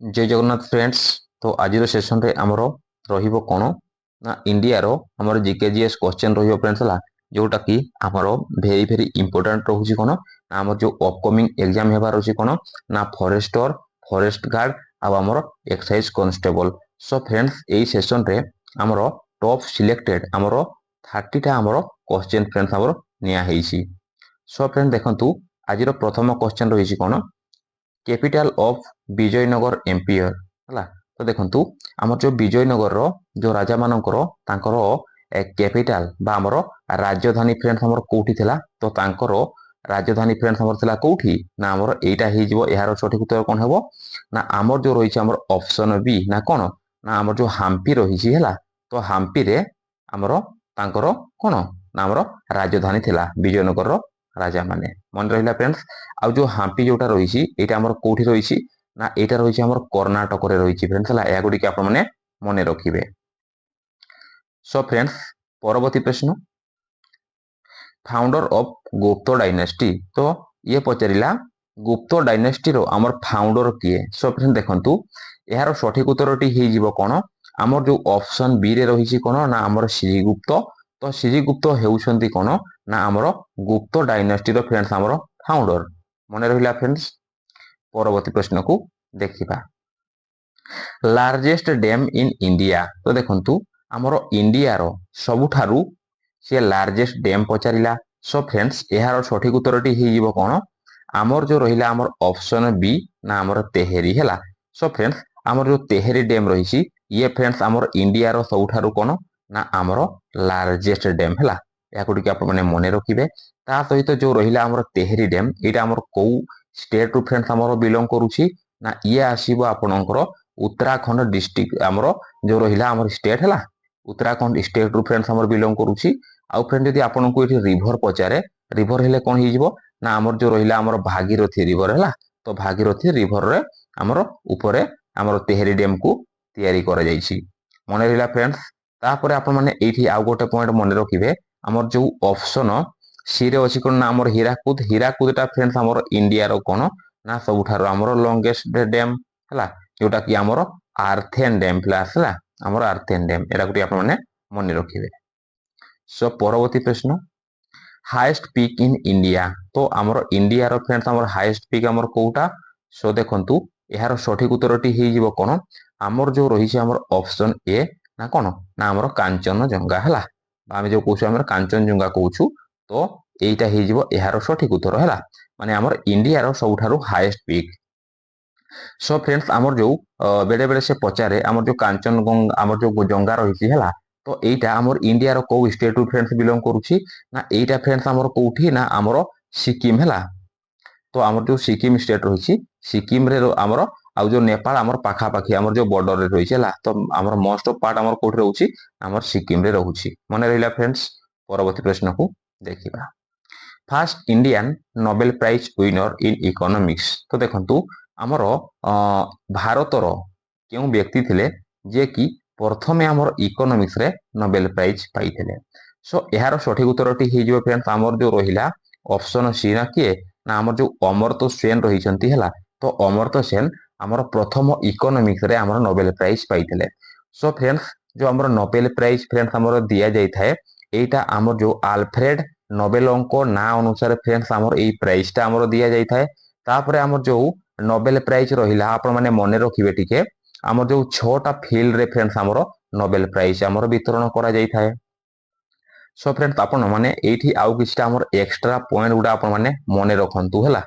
जय जगन्नाथ फ्रेंड्स। तो आज सेसन रे आमर रहिबो कोन ना इंडिया रो आमर जीके जीएस क्वेश्चन रहिबो फ्रेंड्स हला जोटा कि आमर वेरी वेरी इंपोर्टेंट रहउची कोन ना आमर जो अपकमिंग एग्जाम हेबार अछि कोन ना फॉरेस्टर फॉरेस्ट गार्ड आ आमर एक्साइज कांस्टेबल। सो फ्रेंड्स एई सेशन रे आमर टॉप सिलेक्टेड आमर 30 टा आमर क्वेश्चन फ्रेंड्स आमर निया हेइची। सो फ्रेंड देखंतु आज रो प्रथम क्वेश्चन रहिची कोन कैपिटल ऑफ विजयनगर एम्पायर हला। तो देखंतु आमर जो विजयनगर रो जो राजा मानकर तांकर कैपिटल बा आमर राजधानी फ्रेंड्स आमर कोठी थिला। तो तांकर राजधानी फ्रेंड्स आमर थिला कोठी ना आमर एटा हे जिवो एहार सठिक उत्तर कोन हेबो ना आमर जो रहिछि आमर ऑप्शन बी ना कोन ना आमर जो हाम्पी रहिछि हला। तो हाम्पी रे आमर तांकर कोन ना आमर राजधानी थिला विजयनगर रो राजा माने मन रहिला फ्रेंड्स। आ जो हाम्पी जोटा रहिछि एटा आमर कोठी रहिछि ना एटा रहिछि आमर कर्नाटक रे रहिछि फ्रेंड्स हला। या गुडी के आपण माने मने रखिबे। सो फ्रेंड्स परवर्ती प्रश्न फाउंडर ऑफ गुप्त डायनेस्टी। तो ये पचारिला गुप्त डायनेस्टी रो आमर फाउंडर किए। सो फ्रेंड देखंतु एहार सठिक उत्तरटी हे जिवो कोन आमर जो ऑप्शन बी रे रहिछि कोन ना आमर श्रीगुप्त। तो श्रीगुप्त हेउछंती कोन ना आमर गुप्त डायनेस्टी रो फ्रेंड्स आमर फाउंडर मने रहिला फ्रेंड्स। परवर्ती प्रश्न को देखिबा लार्जेस्ट डैम इन इंडिया। तो देखंतु आमर इंडिया रो सबुठारु से लार्जेस्ट डैम पचारिला। सो फ्रेंड्स एहार सठिक उत्तरटी हे जिवो कोन आमर जो रहिला आमर ऑप्शन बी ना आमर तेहेरी हैला। सो फ्रेंड्स आमर जो तेहेरी डैम रहिछि ये फ्रेंड्स आमर इंडिया रो सबुठारु कोन ना आमर लार्जेस्ट डैम हैला। या गुडी के आपण माने मने रखिबे। ता सहित जो रहिला आमर तेहेरी डैम एटा आमर को स्टेट रु फ्रेंड्स आमर बिलोंग करूछि ना ये आसीबो आपनकर उत्तराखंड डिस्ट्रिक्ट आमर जो रहिला आमर स्टेट हैला उत्तराखंड स्टेट रु फ्रेंड्स आमर बिलोंग करूछि। आ फ्रेंड यदि आपनको एठी रिवर पचारे रिवर हेले कोन हे जिवो ना आमर जो रहिला आमर भागीरथी रिवर हैला। तो भागीरथी रिवर रे आमर ऊपरे आमर तेहेरी डैम को तयारी करा जाईछि मने रहिला फ्रेंड्स। तापर आपण माने एठी आ गोटे पॉइंट मने रखिबे आमर जो ऑप्शन सी रे अछि कोन ना आमर हीराकुद। हीराकुदटा फ्रेंड्स आमर इंडिया रो कोन ना सबुठारो आमर लॉन्गेस्ट डैम हैला जोटा कि आमर आर्थेन डैम प्लस हैला आमर आर्थेन डैम एरा गुटी आपण माने मने रखिबे। सो परवर्ती प्रश्न हाईएस्ट पीक इन इंडिया। तो आमर इंडिया रो फ्रेंड्स आमर हाईएस्ट पीक आमर कोउटा। सो देखंतु एहार सठिक उत्तरटी हे जिवो कोन आमर जो रहिछि आमर ऑप्शन ए ना कोन ना आमर कांचनजंगा हैला। आमे जो कहूछु आमर कांचनजंगा कहूछु तो एटा हे जिवो एहार सठिक उत्तर हैला माने आमर इंडिया रो सबुठारु हाईएस्ट पीक। सो फ्रेंड्स आमर जो बेडे बेडे से पचारे आमर जो कांचनजंगा आमर जो जंगा रहिछि हैला। तो एटा आमर इंडिया रो को स्टेट रु फ्रेंड्स बिलोंग करूछि ना एटा फ्रेंड्स आमर कोठी ना आमर सिक्किम हैला। तो आमर जो सिक्किम स्टेट रहिछि सिक्किम रे आमर आ जो नेपाल आमर पाखा पाखी आमर जो बॉर्डर रे रहिछि हैला। तो आमर मोस्ट ऑफ पार्ट आमर कोठी रहउछि आमर सिक्किम रे रहउछि मने रहिला फ्रेंड्स। परवर्ती प्रश्न को देखिबा first Indian Nobel prize winner in economics. तो देखंतु आमर भारत रो केउ व्यक्ति थिले जे कि प्रथमे आमर इकोनॉमिक्स रे नोबेल प्राइज पाइथिले। सो एहार सठिक उत्तरटी हे जिवो फ्रेंड्स आमर जो रहिला ऑप्शन सी ना के ना आमर जो अमर्त्य सेन रहिसंती हैला। तो अमर्त्य सेन आमर प्रथम इकोनॉमिक्स रे आमर नोबेल प्राइज पाइथिले। सो फ्रेंड्स जो आमर नोबेल प्राइज फ्रेंड्स आमर दिया जाय थाए एटा आमर जो अल्फ्रेड नोबेलंको ना अनुसार फ्रेंड्स आमर एई प्राइज ता आमर दिया जाय थाए। तापरे आमर जो नोबेल प्राइज रहिला आपण माने मने रखिबे टिके आमर जो 6टा फील्ड रे फ्रेंड्स आमर नोबेल प्राइज आमर वितरण करा जाय थाए। सो फ्रेंड्स आपण माने एठी आउ किछटा आमर एक्स्ट्रा पॉइंट गुडा आपण माने मने रखंतु हैला।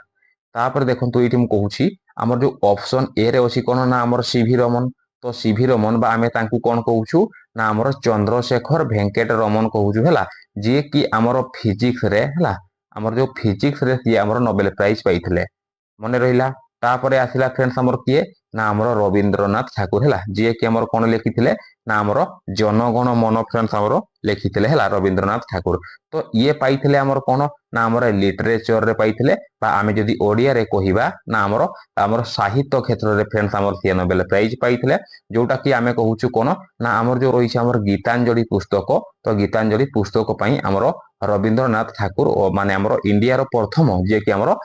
तापर देखंतु एठी म कहूची आमर जो ऑप्शन ए रे अछि कोन ना आमर सीवी रमन। तो सीवी रमन बा आमे तांकु कोन कहूछु ना आमर चंद्रशेखर भेंकट रमन कहूछु हैला जे कि आमर फिजिक्स रे हैला आमर जो फिजिक्स रे कि आमर नोबेल प्राइज पाइथिले मने रहिला। तापरे आसिला फ्रेंड्स आमर किए ना आमर रविंद्रनाथ ठाकुर हैला जे कि आमर कोन लेखिथिले ना आमर जनगण मन फ्रेंड्स आमर लेखिथिले हैला रविंद्रनाथ ठाकुर। तो ये पाइथिले आमर कोन ना आमर लिटरेचर रे पाइथिले बा आमे जदी ओडिया रे कहिबा ना आमर आमर साहित्य क्षेत्र रे फ्रेंड्स आमर से नोबेल प्राइज पाइथिले जोटा कि आमे कहूछु कोन ना आमर जो रहिछि आमर गीतांजलि पुस्तक। तो गीतांजलि पुस्तक पई आमर रविंद्रनाथ ठाकुर माने आमर इंडिया रो प्रथम जे कि आमर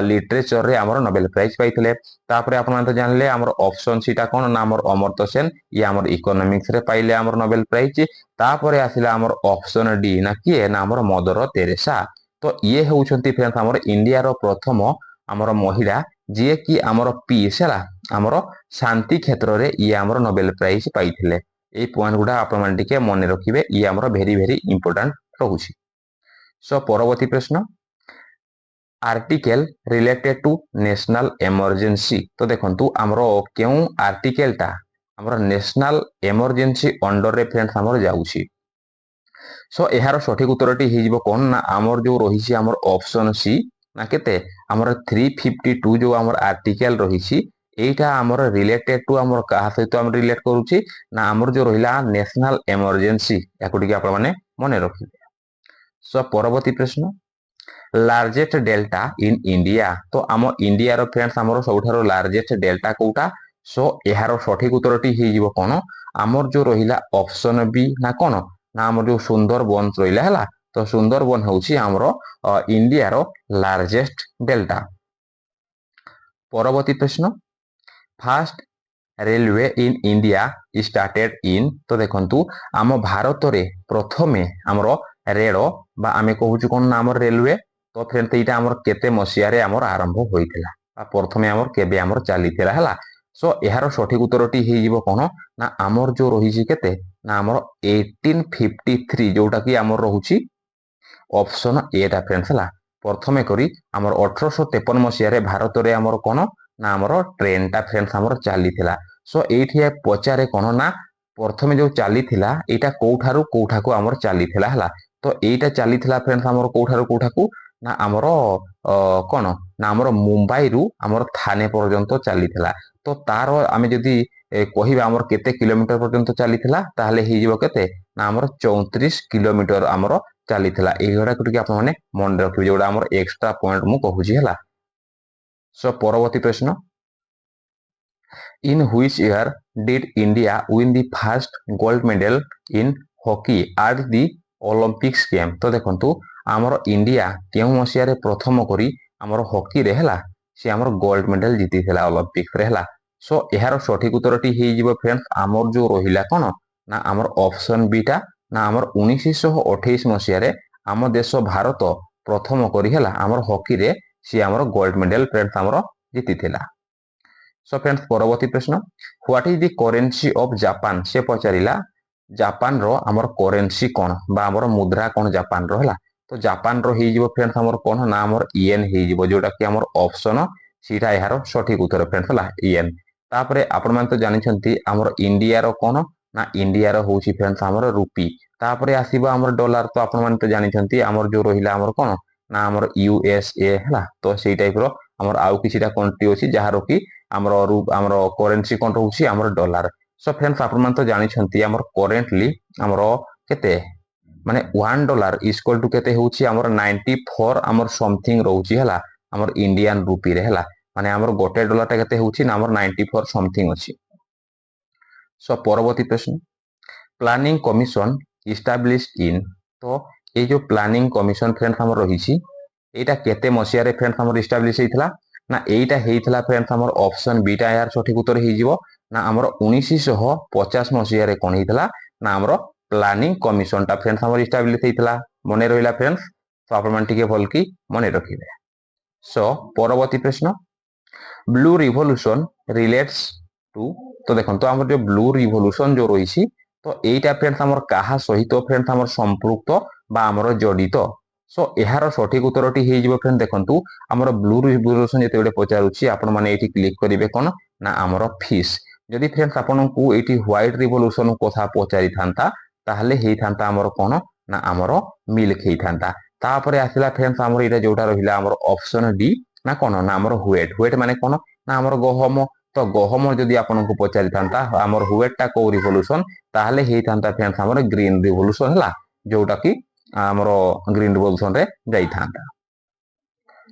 लिटरेचर रे आमर नोबेल प्राइज पाइथिले। तापर आपण तो जानले आमर ऑप्शन सीटा कोन ना आमर अमर्त्य सेन ये आमर इकोनॉमिक्स रे पाइले आमर नोबेल प्राइज। तापर आसिला आमर ऑप्शन डी ना किए ना आमर मदर तेरेसा। तो ये होउछंती फ्रेंड्स आमर इंडिया रो प्रथम आमर महिला जे कि आमर पीस हैला आमर शांति क्षेत्र रे ये आमर नोबेल प्राइज पाइथिले। ए पॉइंट गुडा आपण मान टिके मने रखिबे ये आमर वेरी वेरी इंपोर्टेंट रहउछि। सो परवर्ती प्रश्न article related to national emergency. तो देखंतु हमरो केउ आर्टिकल टा हमरो नेशनल इमरजेंसी अंडर रे फ्रेंड्स हमर जाउछि। सो एहार सठिक उत्तरटी हे जिवो कोन ना हमर जो रहिछि हमर ऑप्शन सी ना केते हमर 352 जो हमर आर्टिकल रहिछि एटा हमर रिलेटेड टू हमर कहा सहित हम रिलेट करूछि ना हमर जो रहिला नेशनल इमरजेंसी याकुडी के आपण माने मने रखिबे। सो परवर्ती प्रश्न लार्जेस्ट डेल्टा इन इंडिया। तो आम इंडिया रो फ्रेंड्स हमर सबठारो लार्जेस्ट डेल्टा कोटा। सो एहारो सठिक उत्तरटी हे जिवो कोन हमर जो रहिला ऑप्शन बी ना कोन ना हमर जो सुंदरबन रहिला हला। तो सुंदरबन होउछि हमर इंडिया रो लार्जेस्ट डेल्टा। परवर्ती प्रश्न fast railway in India started in. तो देखंतु आम भारत रे प्रथमे हमर रेल बा आमे कहूछु कोन ना हमर रेलवे। तो फ्रेंड्स एटा हमर केते मसिया रे हमर आरंभ होइतिला आ प्रथमे हमर केबे हमर चलीतिला हला। सो एहारो सठिक उत्तरटी हे जिवो कोन ना हमर जो रहिछि केते ना हमर 1853 जोटा कि हमर रहुछि ऑप्शन ए टा फ्रेंड्स हला। प्रथमे करी हमर 1853 मसिया रे भारत रे हमर कोन ना हमर ट्रेन टा फ्रेंड्स हमर चलीतिला। सो एठी पचारे कोन ना प्रथमे जो चलीतिला एटा कोठारु कोठाको हमर चलीतिला हला। तो एटा चलीतिला फ्रेंड्स हमर कोठारु कोठाको ना आमर कोन ना आमर मुंबई रु आमर थाने पर्यंत चलीतिला। तो तार आमे जदी कहिबा आमर केते किलोमीटर पर्यंत चलीतिला ताहले हे जिवो केते ना आमर 34 किलोमीटर आमर चलीतिला। एगोडा कुटी आपण माने मन रखिबे जोडा आमर एक्स्ट्रा पॉइंट मु कहूजी हला। सो परवर्ती प्रश्न in which year did India win the first gold medal in hockey at the Olympics game. तो देखंतु आमर इंडिया केउ मसिया रे प्रथम करी आमर हॉकी रे हला से आमर गोल्ड मेडल जीतिथिला ओलंपिक्स रे हला। सो एहार सठिक उत्तरटी हे जिवो फ्रेंड्स आमर जो रहिला कोन ना आमर ऑप्शन बी टा ना आमर 1928 मसिया रे आम देश भारत प्रथम करी हला आमर हॉकी रे से आमर गोल्ड मेडल फ्रेंड्स आमर जीतिथिला। सो फ्रेंड्स परवर्ती प्रश्न what is the currency of Japan. से पचारिला जापान रो आमर करेंसी कोन बा आमर मुद्रा कोन जापान रो हला। तो जापान रो हे जिवो फ्रेंड्स हमर कोन ना हमर येन हे जिवो जोटा कि हमर ऑप्शन सीटा एहारो सठिक उत्तर फ्रेंड्स हला येन। तापरे आपण मान तो जानि छंती हमर इंडिया रो कोन ना इंडिया रो होउची फ्रेंड्स हमर रुपी। तापरे आसीबो हमर डॉलर। तो आपण मान तो जानि छंती हमर जो रहिला हमर कोन ना हमर यूएसए हला। तो सेही टाइप रो हमर आउ किछिटा कंट्री अछि जहारो कि हमर करेंसी कोन रहउची हमर डॉलर। सो फ्रेंड्स आपण मान तो जानि छंती हमर करेंटली हमर केते माने $1 इक्वल टू केते होउची हमर 94 हमर समथिंग रहउची हला हमर इंडियन रुपी रे हला। माने हमर गोटे डॉलर टा केते होउची ना हमर 94 समथिंग अछि। सो परवर्ती प्रश्न प्लानिंग कमीशन इस्टैब्लिश्ड इन। तो ए जो प्लानिंग कमीशन फ्रेंड्स हमर रहिची एटा केते मसिया रे फ्रेंड्स हमर इस्टैब्लिश हेइथला ना एटा हेइथला फ्रेंड्स हमर ऑप्शन बी टा यार सठिक उत्तर हे जिवो ना हमर 1950 मसिया रे कोन हेइथला ना हमर प्लानिंग कमीशन टा फ्रेंड्स हमर इस्टैब्लिश हेइथला। मने रहिला फ्रेंड्स। तो आपण मान टिके भल की मने रखिबे। सो परवर्ती प्रश्न ब्लू रिवोल्यूशन रिलेट्स टू। तो देखो तो हमर जो ब्लू रिवोल्यूशन जो रहिछि तो एटा फ्रेंड्स हमर काहा सहित फ्रेंड्स हमर संपृक्त बा हमर जडित। सो एहार सठिक उत्तरटी हे जिवो फ्रेंड देखंतु हमर ब्लू रिवोल्यूशन जेते बेटे पचारुछि आपण माने एठी क्लिक करिवे कोन ना हमर फिश। जदि फ्रेंड्स आपनकु एठी व्हाइट रिवोल्यूशन कथा पचारि थांता ताहले हेइ थांता हमर कोन ना हमर मिल्क हेइ थांता। तापरे आसिला फ्रेंड्स हमर एटा जोटा रहिला हमर ऑप्शन डी ना कोन ना हमर व्हेट। व्हेट माने कोन ना हमर गहम। तो गहम जदि आपनकु पचारि थांता हमर व्हेट टा को रिवोल्यूशन ताहले हेइ थांता फ्रेंड्स हमर ग्रीन रिवोल्यूशन हला जोटा कि हमर ग्रीन रिवोल्यूशन रे जाई थांता।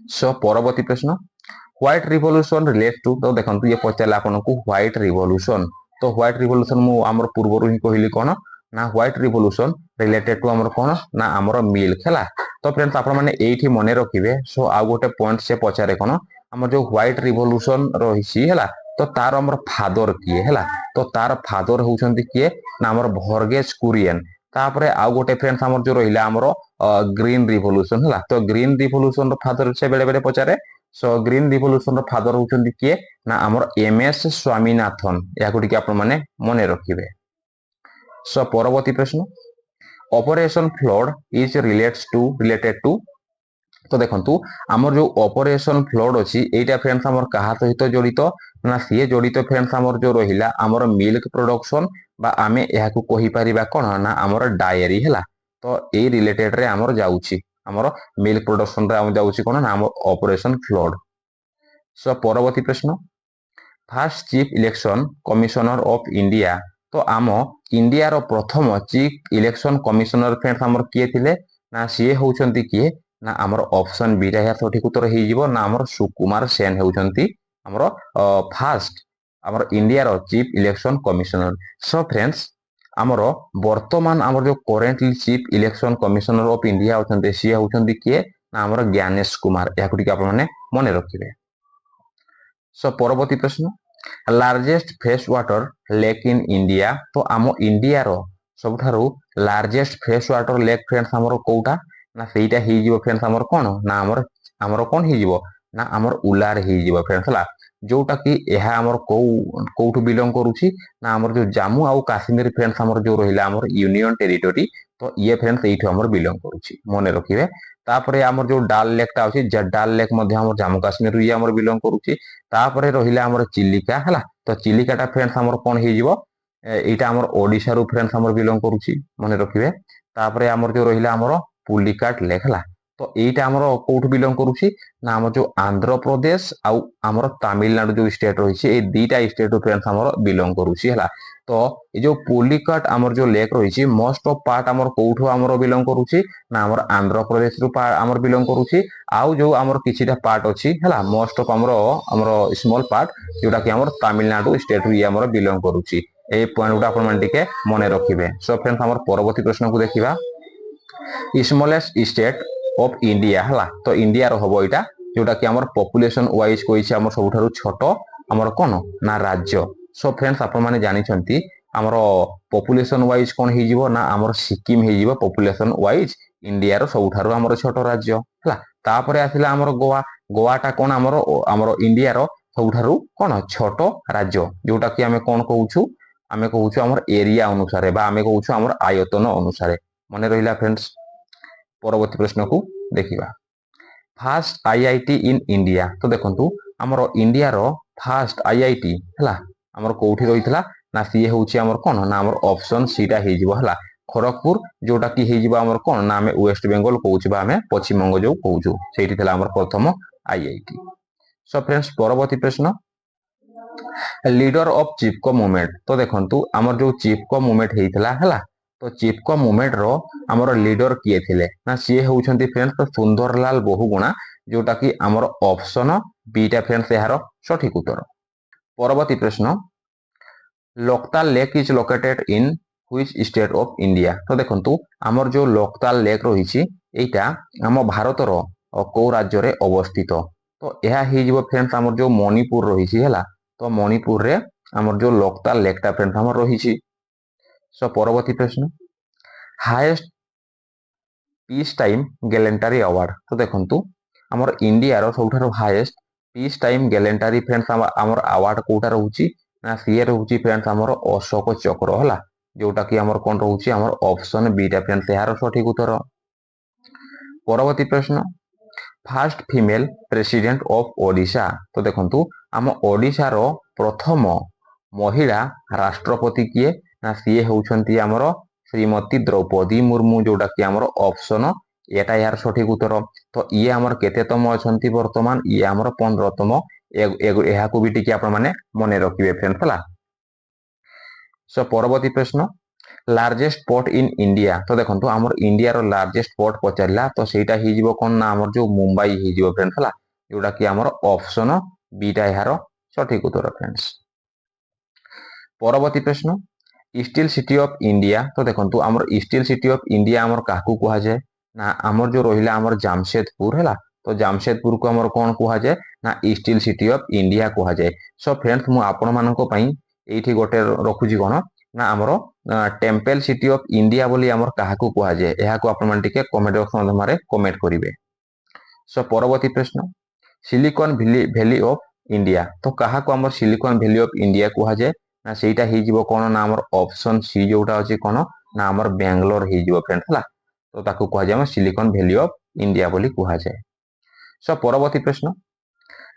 सो परवर्ती प्रश्न व्हाइट रिवोल्यूशन रिलेट टू। तो देखंतु ये पचारला आपनकु व्हाइट रिवोल्यूशन। तो व्हाइट रिवोल्यूशन मु हमर पूर्वरु ही कहिली कोन ना व्हाइट रिवोल्यूशन रिलेटेड टू हमर कोन ना हमर मिल्क हला। तो फ्रेंड्स आपण माने एठी मने रखिबे। सो आ गोटे पॉइंट से पचारे कोन ଆମର ଯୋଉ ହ୍ୱାଇଟ ରିଭଲ୍ୟୁସନ ରହିଛି ହେଲା, ତ ତାର ଆମର ଫାଦର କିଏ ହେଲା, ତ ତାର ଫାଦର ହଉଛନ୍ତି କିଏ ନା ଆମର ଭର୍ଗେଜ କୁରିଏନ। ତାପରେ ଆଉ ଗୋଟେ ଫ୍ରେଣ୍ଡସ୍ ଆମର ଯୋଉ ରହିଲା ଆମର ଗ୍ରୀନ ରିଭଲ୍ୟୁସନ ହେଲା, ତ ଗ୍ରୀନ ରିଭଲ୍ୟୁସନ ର ଫାଦର ସେ ବେଳେ ବେଳେ ପଚାରେ। ସୋ ଗ୍ରୀନ ରିଭଲ୍ୟୁସନ ର ଫାଦର ହଉଛନ୍ତି କିଏ ନା ଆମର MS ସ୍ୱାମୀନାଥନ। ଏହାକୁ ଟିକେ ଆପଣ ମାନେ ମନେ ରଖିବେ। ସୋ ପରବର୍ତ୍ତୀ ପ୍ରଶ୍ନ, operation flood is related to. ତ ଦେଖନ୍ତୁ ଆମର ଯୋଉ ଅପରେସନ ଫ୍ଲଡ ଅଛି ଏଇଟା ଫ୍ରେଣ୍ଡସ୍ ଆମର କାହା ସହିତ ଜଡିତ ନା ସିଏ ଜଡିତ ଫ୍ରେଣ୍ଡସ୍ ଆମର ଯୋଉ ରହିଲା ଆମର ମିଲ୍କ ପ୍ରୋଡକ୍ସନ ବା ଆମେ ଏହାକୁ କହିପାରିବା କଣ ନା ଆମର ଡାଏରୀ ହେଲା। ତ ଏଇ ରିଲେଟେଡ ରେ ଆମର ଯାଉଛି, ଆମର ମିଲ୍କ ପ୍ରୋଡକ୍ସନ ରେ ଆମର ଯାଉଛି କଣ ନା ଆମର ଅପରେସନ ଫ୍ଲଡ। ସୋ ପରବର୍ତ୍ତୀ ପ୍ରଶ୍ନ, first chief election commissioner of India. ତ ଆମ ଇଣ୍ଡିଆର ପ୍ରଥମ ଚିଫ ଇଲେକ୍ସନ କମିଶନର ଫ୍ରେଣ୍ଡସ୍ ଆମର କିଏ ଥିଲେ ନା ସିଏ ହଉଛନ୍ତି କିଏ ନା ଆମର ଅପସନ ବି ଟା ସଠିକ ଉତ୍ତର ହେଇଯିବ ନା ଆମର ସୁକୁମାର ସେନ ହେଉଛନ୍ତି ଆମର ଫାର୍ଷ୍ଟ ଆମର ଇଣ୍ଡିଆର chief election commissioner. Show friends ଆମର ବର୍ତ୍ତମାନ ଆମର ଯୋଉ currently chief election commissioner of India ଅଛନ୍ତି ସିଏ ହଉଛନ୍ତି କିଏ ନା ଆମର ଜ୍ଞାନେଶ କୁମାର। ଏହାକୁ ଟିକେ ଆପଣ ମାନେ ମନେ ରଖିବେ। ସୋ ପରବର୍ତ୍ତୀ ପ୍ରଶ୍ନ, largest fresh water lake in India. ତ ଆମ ଇଣ୍ଡିଆର ସବୁଠାରୁ largest fresh water lake friends ଆମର କୋଉଟା ନା ସେଇଟା ହେଇଯିବ ଫ୍ରେଣ୍ଡସ୍ ଆମର କଣ ନା ଆମର କଣ ହେଇଯିବ ନା ଆମର ଉଲାର ହେଇଯିବ ଫ୍ରେଣ୍ଡସ୍ ହେଲା। ଯୋଉଟା କି ଏହା ଆମର କୋଉଠୁ ବିଲଙ୍ଗ କରୁଛି ନା ଆମର ଯୋଉ ଜାମ୍ମୁ ଆଉ କାଶ୍ମୀର ଫ୍ରେଣ୍ଡସ୍ ଆମର ଯୋଉ ରହିଲା ଆମର ୟୁନିୟନ ଟେରିଟୋରୀ, ତ ଇଏ ଫ୍ରେଣ୍ଡସ୍ ଏଇଠୁ ଆମର ବିଲଙ୍ଗ କରୁଛି, ମନେ ରଖିବେ। ତାପରେ ଆମର ଯୋଉ ଡାଲ ଲେକ୍ ଟା ଅଛି, ଡାଲ ଲେକ୍ ମଧ୍ୟ ଆମର ଜାମ୍ମୁ କାଶ୍ମୀରରୁ ଇଏ ଆମର ବିଲଙ୍ଗ କରୁଛି। ତାପରେ ରହିଲା ଆମର ଚିଲିକା ହେଲା, ତ ଚିଲିକାଟା ଫ୍ରେଣ୍ଡସ୍ ଆମର କଣ ହେଇଯିବ ଏଇଟା ଆମର ଓଡିଶାରୁ ଫ୍ରେଣ୍ଡସ୍ ଆମର ବିଲଙ୍ଗ କରୁଛି, ମନେ ରଖିବେ। ତାପରେ ଆମର ଯୋଉ ରହିଲା ଆମର ପୁଲିକାଟ ଲେକ୍ ହେଲା, ତ ଏଇଟା ଆମର କୋଉଠୁ ବିଲଙ୍ଗ କରୁଛି ନା ଆମର ଯୋଉ ଆନ୍ଧ୍ରପ୍ରଦେଶ ଆଉ ଆମର ତାମିଲନାଡୁ ଯୋଉ ଷ୍ଟେଟ ରହିଛି ଏଇ ଦିଟା ଷ୍ଟେଟ ଫ୍ରେଣ୍ଡସ୍ ଆମର ବିଲଙ୍ଗ କରୁଛି ହେଲା। ତ ଏଇ ଯୋଉ ପୁଲିକାଟ ଆମର ଯୋଉ ଲେକ୍ ରହିଛି ମୋଷ୍ଟ ଅଫ ପାର୍ଟ ଆମର କୋଉଠୁ ଆମର ବିଲଙ୍ଗ କରୁଛି ନା ଆମର ଆନ୍ଧ୍ରପ୍ରଦେଶରୁ ଆମର ବିଲଙ୍ଗ କରୁଛି। ଆଉ ଯୋଉ ଆମର କିଛିଟା ପାର୍ଟ ଅଛି ହେଲା ମୋଷ୍ଟ ଅଫ ଆମର ସ୍ମଲ ପାର୍ଟ ଯୋଉଟା କି ଆମର ତାମିଲନାଡୁ ଷ୍ଟେଟରୁ ଇଏ ଆମର ବିଲଙ୍ଗ କରୁଛି। এই ପଏଣ୍ଟ ଗୁଡା ଆପଣ ମାନେ ଟିକେ ମନେ ରଖିବେ। ସୋ ଫ୍ରେଣ୍ଡସ୍ ଆମର ପରବର୍ତ୍ତୀ ପ୍ରଶ୍ନକୁ ଦେଖିବା, ସ୍ମଲେଷ୍ଟ ଷ୍ଟେଟ ଅଫ ଇଣ୍ଡିଆ ହେଲା, ତ ଇଣ୍ଡିଆର ହବ ଏଇଟା ଯୋଉଟା କି ଆମର ପପୁଲେସନ ୱାଇଜ କହିଛି ଆମର ସବୁଠାରୁ ଛୋଟ ଆମର କଣ ନା ରାଜ୍ୟ। ସୋ ଫ୍ରେଣ୍ଡସ୍ ଆପଣ ମାନେ ଜାଣିଛନ୍ତି ଆମର ପପୁଲେସନ ୱାଇଜ କଣ ହେଇଯିବ ନା ଆମର ସିକିମ ହେଇଯିବ ପପୁଲେସନ ୱାଇଜ ଇଣ୍ଡିଆର ସବୁଠାରୁ ଆମର ଛୋଟ ରାଜ୍ୟ ହେଲା। ତାପରେ ଆସିଲା ଆମର ଗୋଆ। ଗୋଆଟା କଣ ଆମର ଇଣ୍ଡିଆର ସବୁଠାରୁ କଣ ଛୋଟ ରାଜ୍ୟ, ଯୋଉଟା କି ଆମେ କଣ କହୁଛୁ ଆମେ କହୁଛୁ ଆମର ଏରିଆ ଅନୁସାରେ ବା ଆମେ କହୁଛୁ ଆମର ଆୟତନ ଅନୁସାରେ, ମନେ ରହିଲା ଫ୍ରେଣ୍ଡସ୍। ପରବର୍ତ୍ତୀ ପ୍ରଶ୍ନକୁ ଦେଖିବା, ଫାର୍ଷ୍ଟ IIT ଇନ୍ ଇଣ୍ଡିଆ। ତ ଦେଖନ୍ତୁ ଆମର ଇଣ୍ଡିଆର ଫାର୍ଷ୍ଟ IIT ହେଲା ଆମର କୋଉଠି ରହିଥିଲା ନା ସିଏ ହଉଛି ଆମର କଣ ନା ଆମର ଅପସନ ସିଟା ହେଇଯିବ ହେଲା ଖଡଗପୁର, ଯୋଉଟା କି ହେଇଯିବ ଆମର କଣ ନା ଆମେ ୱେଷ୍ଟ ବେଙ୍ଗଲ କହୁଛୁ ବା ଆମେ ପଶ୍ଚିମବଙ୍ଗ ଯୋଉ କହୁଛୁ ସେଇଠି ଥିଲା ଆମର ପ୍ରଥମ IIT। ସୋ ଫ୍ରେଣ୍ଡସ୍ ପରବର୍ତ୍ତୀ ପ୍ରଶ୍ନ, লিডର ଅଫ ଚିପକୋ ମୁଭମେଣ୍ଟ। ତ ଦେଖନ୍ତୁ ଆମର ଯୋଉ ଚିପକୋ ମୁଭମେଣ୍ଟ ହେଇଥିଲା ହେଲା, ତ ଚିପକୋ ମୁଭମେଣ୍ଟ ର ଆମର ଲିଡର କିଏ ଥିଲେ ନା ସିଏ ହଉଛନ୍ତି ଫ୍ରେଣ୍ଡସ୍ ସୁନ୍ଦରଲାଲ ବହୁଗୁଣା, ଯୋଉଟା କି ଆମର ଅପସନ ବିଟା ଫ୍ରେଣ୍ଡସ୍ ଏହାର ସଠିକ ଉତ୍ତର। ପରବର୍ତ୍ତୀ ପ୍ରଶ୍ନ, Loktak lake is located in which state of India. ତ ଦେଖନ୍ତୁ ଆମର ଯୋଉ ଲୋକତାଲ ଲେକ୍ ରହିଛି ଏଇଟା ଆମ ଭାରତର କୋଉ ରାଜ୍ୟରେ ଅବସ୍ଥିତ, ତ ଏହା ହେଇଯିବ ଫ୍ରେଣ୍ଡସ୍ ଆମର ଯୋଉ ମଣିପୁର ରହିଛି ହେଲା, ତ ମଣିପୁରରେ ଆମର ଯୋଉ ଲୋକତାଲ ଲେକ୍ ଟା ଫ୍ରେଣ୍ଡସ୍ ଆମର ରହିଛି। ସୋ ପରବର୍ତ୍ତୀ ପ୍ରଶ୍ନ, ହାଏଷ୍ଟ ପିସ୍ ଟାଇମ୍ ଗ୍ୟାଲେଣ୍ଟାରୀ ଆୱାର୍ଡ। ତ ଦେଖନ୍ତୁ ଆମର ଇଣ୍ଡିଆର ସବୁଠାରୁ ହାଏଷ୍ଟ ପିସ୍ ଟାଇମ୍ ଗ୍ୟାଲେଣ୍ଟାରୀ ଫ୍ରେଣ୍ଡସ୍ ଆମର ଆୱାର୍ଡ କୋଉଟା ରହୁଛି ନା ସିଏ ରହୁଛି ଫ୍ରେଣ୍ଡସ୍ ଆମର ଅଶୋକ ଚକ୍ର ହେଲା, ଯୋଉଟା କି ଆମର କଣ ରହୁଛି ଆମର ଅପସନ ବିଟା ଫ୍ରେଣ୍ଡସ୍ ଏହାର ସଠିକ ଉତ୍ତର। ପରବର୍ତ୍ତୀ ପ୍ରଶ୍ନ, first female president of Odisha. ତ ଦେଖନ୍ତୁ ଆମ ଓଡିଶାର ପ୍ରଥମ ମହିଳା ରାଷ୍ଟ୍ରପତି କିଏ ନା ସିଏ ହେଉଛନ୍ତି ଆମର ଶ୍ରୀମତୀ ଦ୍ରୌପଦୀ ମୁର୍ମୁ, ଯୋଉଟା କି ଆମର ଅପସନ ଏଟା ଏହାର ସଠିକ ଉତ୍ତର। ତ ଇଏ ଆମର କେତେତମ ଅଛନ୍ତି ବର୍ତ୍ତମାନ ଇଏ ଆମର 15ତମ, ଏହାକୁ ବି ଟିକେ ଆପଣ ମାନେ ମନେ ରଖିବେ ଫ୍ରେଣ୍ଡସ୍ ହେଲା। ସୋ ପରବର୍ତ୍ତୀ ପ୍ରଶ୍ନ, ଲାର୍ଜେଷ୍ଟ ପୋର୍ଟ ଇନ୍ ଇଣ୍ଡିଆ। ତ ଦେଖନ୍ତୁ ଆମର ଇଣ୍ଡିଆର ଲାର୍ଜେଷ୍ଟ ପୋର୍ଟ ପଚାରିଲା, ତ ସେଇଟା ହେଇଯିବ କଣ ନା ଆମର ଯୋଉ ମୁମ୍ବାଇ ହେଇଯିବ ଫ୍ରେଣ୍ଡସ୍ ହେଲା, ଯୋଉଟା କି ଆମର ଅପସନ ବିଟା ଏହାର ସଠିକ ଉତ୍ତର ଫ୍ରେଣ୍ଡସ୍। ପରବର୍ତ୍ତୀ ପ୍ରଶ୍ନ, ଷ୍ଟିଲ ସିଟି ଅଫ ଇଣ୍ଡିଆ। ତ ଦେଖନ୍ତୁ ଆମର ଷ୍ଟିଲ ସିଟି ଅଫ ଇଣ୍ଡିଆ ଆମର କାହାକୁ କୁହାଯାଏ ନା ଆମର ଯୋଉ ରହିଲା ଆମର ଜାମଶେଦପୁର ହେଲା, तो जामशेदपुर को हमर कोन कुहा जाय ना स्टील सिटी ऑफ इंडिया कुहा जाय। सो फ्रेंड्स मु आपण मानको पई एठी गोटे रखुजी कोन ना हमर टेम्पल सिटी ऑफ इंडिया बोली हमर काहाकू कुहा जाय एहा को आपण मान टिके कमेंट बॉक्स माध्यम रे कमेंट करिवे। सो परवर्ती प्रश्न सिलिकॉन वैली ऑफ इंडिया तो काहाकू हमर सिलिकॉन वैली ऑफ इंडिया कुहा जाय ना सेटा ही जीवो कोन ना हमर ऑप्शन सी जोटा अछि कोन ना हमर बेंगलोर ही जीवो फ्रेंड्स हला तो ताकू कुहा जाय सिलिकॉन वैली ऑफ इंडिया बोली कुहा जाय। सो परवर्ती प्रश्न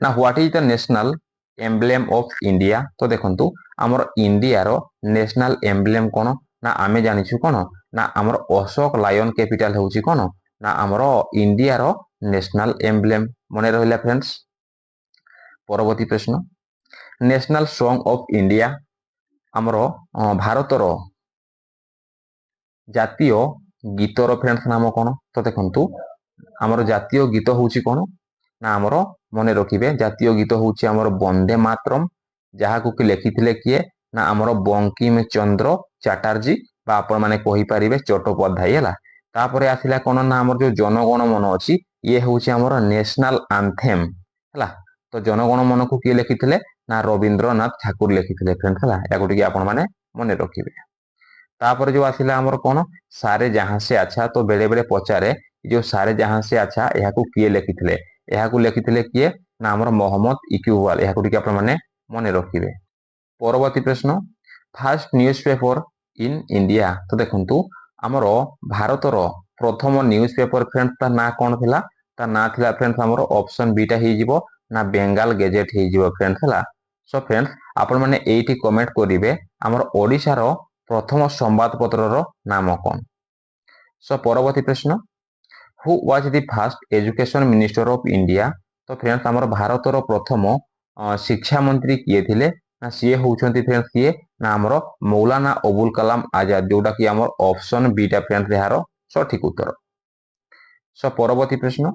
ना what is the national emblem of India तो देखंतु हमर इंडिया रो नेशनल एम्ब्लेम कोन ना आमे जानिछु कोन ना हमर अशोक लायन कैपिटल होउची कोन ना हमर इंडिया रो नेशनल एम्ब्लेम मने रहिला फ्रेंड्स। परवर्ती प्रश्न नेशनल सॉन्ग ऑफ इंडिया हमर भारत रो जातीय गीतर फ्रेंड्स नाम कोन तो देखंतु हमर जातीय गीत होउची कोन ना हमर मने रखिबे जातीय गीत होउची हमर वंदे मातरम जहा को कि लिखिथिले किए ना हमर बंकिम चंद्र चटर्जी बा आपण माने कहि परिबे चट्टोपाध्याय हला। तापरे आसिला कोन ना हमर जो जनगण मन अछि ये होउची हमर नेशनल एंथेम हला तो जनगण मन को कि लिखिथिले ना रविंद्रनाथ ठाकुर लिखिथिले फ्रेंड्स हला या गोटी आपण माने मने रखिबे। तापरे जो आसिला हमर कोन सारे जहां से अच्छा तो बेले बेले पचारे जो सारे जहां से अच्छा एहा को किए लिखिथिले एहा को लिखिथिले किए ना हमर मोहम्मद इकबाल एहा को आपण माने मने रखिबे। परवर्ती प्रश्न फास्ट न्यूज़पेपर इन इंडिया तो देखंतु हमर भारत रो प्रथम न्यूज़पेपर फ्रेंड्स ता ना कोन थिला ता ना थिला फ्रेंड्स हमर ऑप्शन बी टा ही जीवो ना बेंगल गजेट ही जीवो फ्रेंड्स हला। सो फ्रेंड्स आपण माने एठी कमेंट करिवे हमर ओडिसा रो प्रथम संवाद पत्र रो नाम कोन। सो परवर्ती प्रश्न who was the first education minister of India तो फ्रेंड्स हमर भारत रो प्रथम शिक्षा मंत्री किए थिले ना सीए होउछंती फ्रेंड्स किए ना हमर मौलाना अबुल कलाम आजाद जोटा कि हमर ऑप्शन बी टा फ्रेंड्स यारो सठिक उत्तर। सो परवर्ती प्रश्न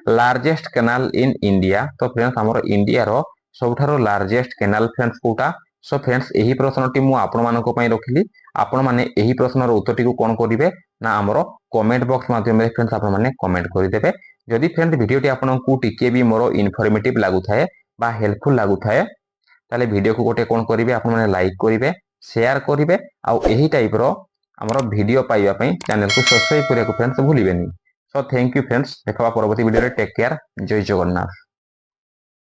लार्जेस्ट कैनाल इन इंडिया तो फ्रेंड्स हमर इंडिया रो सबठारो लार्जेस्ट कैनाल फ्रेंड्स कोटा। सो फ्रेंड्स एही प्रश्नटी मु आपण मानको पई रखिली आपण माने एही प्रश्नर उत्तरटी को कोन करिवे ना हमर कमेंट बॉक्स माध्यम रे फ्रेंड्स आपण माने कमेंट करि देबे। जदि फ्रेंड्स वीडियोटी आपनकू टिके भी मोर इनफॉर्मेटिव लागु थाए बा हेल्पफुल लागु थाए ताले वीडियो को गोटे कोन करिवे आपण माने लाइक करिवे शेयर करिवे आ एही टाइप रो हमर वीडियो पाइबा पई चैनल को सब्सक्राइब करिया को फ्रेंड्स भूलिबेनी। सो थैंक यू फ्रेंड्स देखबा परवर्ती वीडियो रे टेक केयर जय जगन्नाथ।